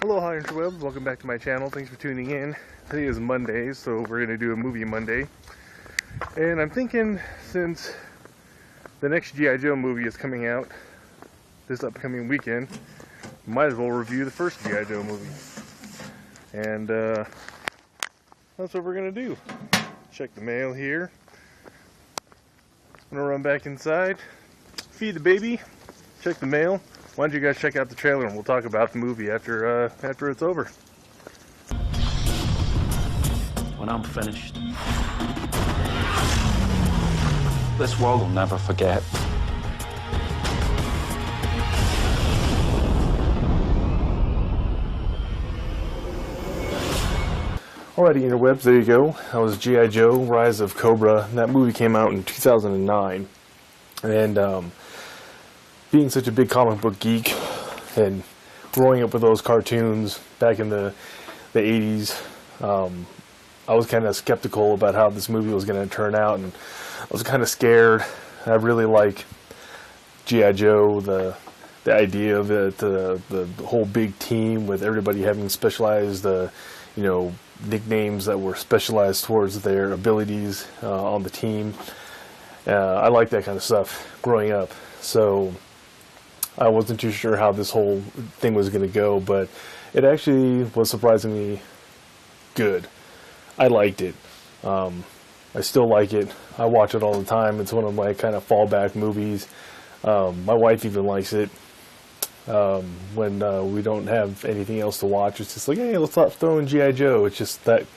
Aloha interwebs, welcome back to my channel. Thanks for tuning in. Today is Monday, so we're going to do a movie Monday. And I'm thinking, since the next G.I. Joe movie is coming out this upcoming weekend, might as well review the first G.I. Joe movie. And that's what we're going to do. Check the mail here. I'm going to run back inside, feed the baby, check the mail. Why don't you guys check out the trailer and we'll talk about the movie after it's over. When I'm finished, this world will never forget. Alrighty, interwebs, there you go. That was G.I. Joe, Rise of Cobra. That movie came out in 2009. And being such a big comic book geek and growing up with those cartoons back in the 80s, I was kind of skeptical about how this movie was going to turn out, and I was kind of scared. I really like G.I. Joe, the idea of it, the whole big team with everybody having specialized, nicknames that were specialized towards their abilities on the team. I like that kind of stuff growing up, so I wasn't too sure how this whole thing was going to go, but it actually was surprisingly good. I liked it. I still like it. I watch it all the time. It's one of my kind of fallback movies. My wife even likes it. When we don't have anything else to watch, it's just like, hey, let's throw in G.I. Joe. It's just that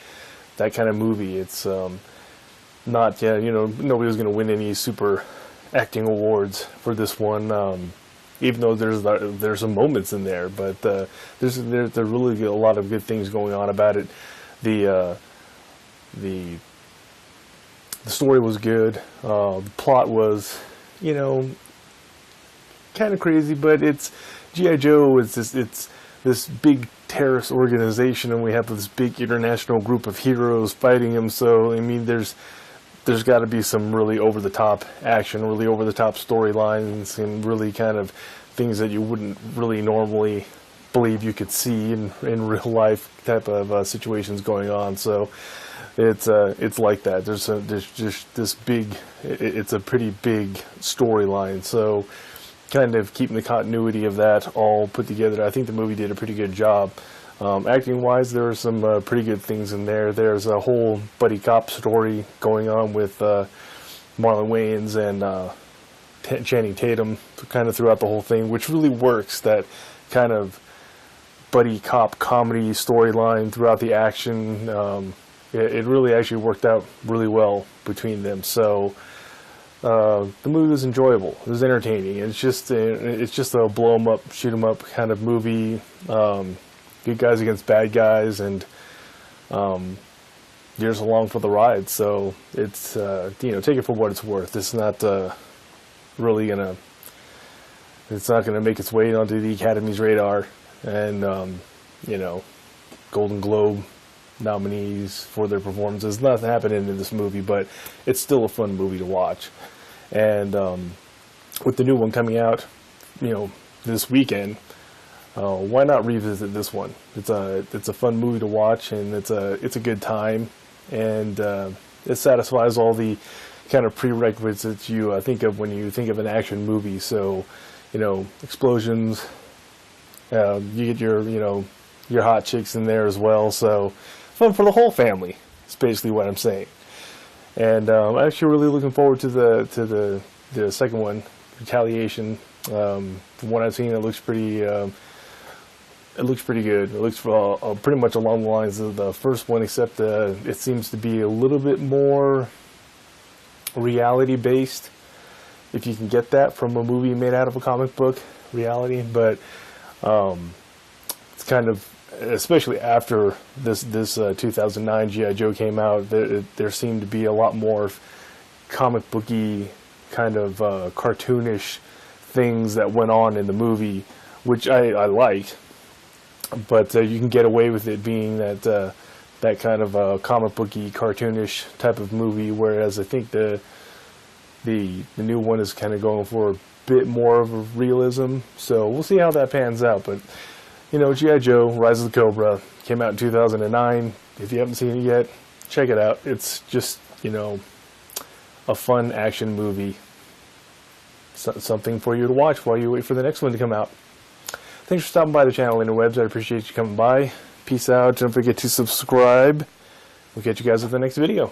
kind of movie. It's not, nobody was going to win any super acting awards for this one. Even though there's some moments in there, but there's really a lot of good things going on about it. The story was good. The plot was, kind of crazy, but it's G.I. Joe. It's this big terrorist organization, and we have this big international group of heroes fighting him. So I mean, there's got to be some really over-the-top action, really over-the-top storylines, and really kind of things that you wouldn't really normally believe you could see in real life type of situations going on. So it's like that. There's just this big. It's a pretty big storyline. So kind of keeping the continuity of that all put together, I think the movie did a pretty good job. Acting-wise, there are some pretty good things in there. There's a whole buddy cop story going on with Marlon Wayans and Channing Tatum kind of throughout the whole thing, which really works, that kind of buddy cop comedy storyline throughout the action. It really actually worked out really well between them. So the movie was enjoyable. It was entertaining. It's just a blow 'em up, shoot 'em up kind of movie. Good guys against bad guys, and you're just along for the ride. So it's take it for what it's worth. It's not really it's not gonna make its way onto the Academy's radar, and Golden Globe nominees for their performances. Nothing happening in this movie, but it's still a fun movie to watch. And with the new one coming out, this weekend, why not revisit this one? It's a fun movie to watch, and it's a good time, and it satisfies all the kind of prerequisites you think of when you think of an action movie. So, explosions. You get your hot chicks in there as well. So, fun for the whole family. That's basically what I'm saying. And I'm actually really looking forward to the second one, Retaliation. From what I've seen, it looks pretty. It looks pretty good. It looks pretty much along the lines of the first one, except it seems to be a little bit more reality-based, if you can get that from a movie made out of a comic book reality. But it's kind of, especially after this 2009 G.I. Joe came out, there seemed to be a lot more comic booky kind of cartoonish things that went on in the movie, which I liked. But you can get away with it being that kind of comic booky, cartoonish type of movie, whereas I think the new one is kind of going for a bit more of a realism. So we'll see how that pans out. But you know, G.I. Joe, Rise of the Cobra, came out in 2009. If you haven't seen it yet, check it out. It's just, you know, a fun action movie. Something for you to watch while you wait for the next one to come out. Thanks for stopping by the channel interwebs. I appreciate you coming by. Peace out. Don't forget to subscribe. We'll catch you guys at the next video.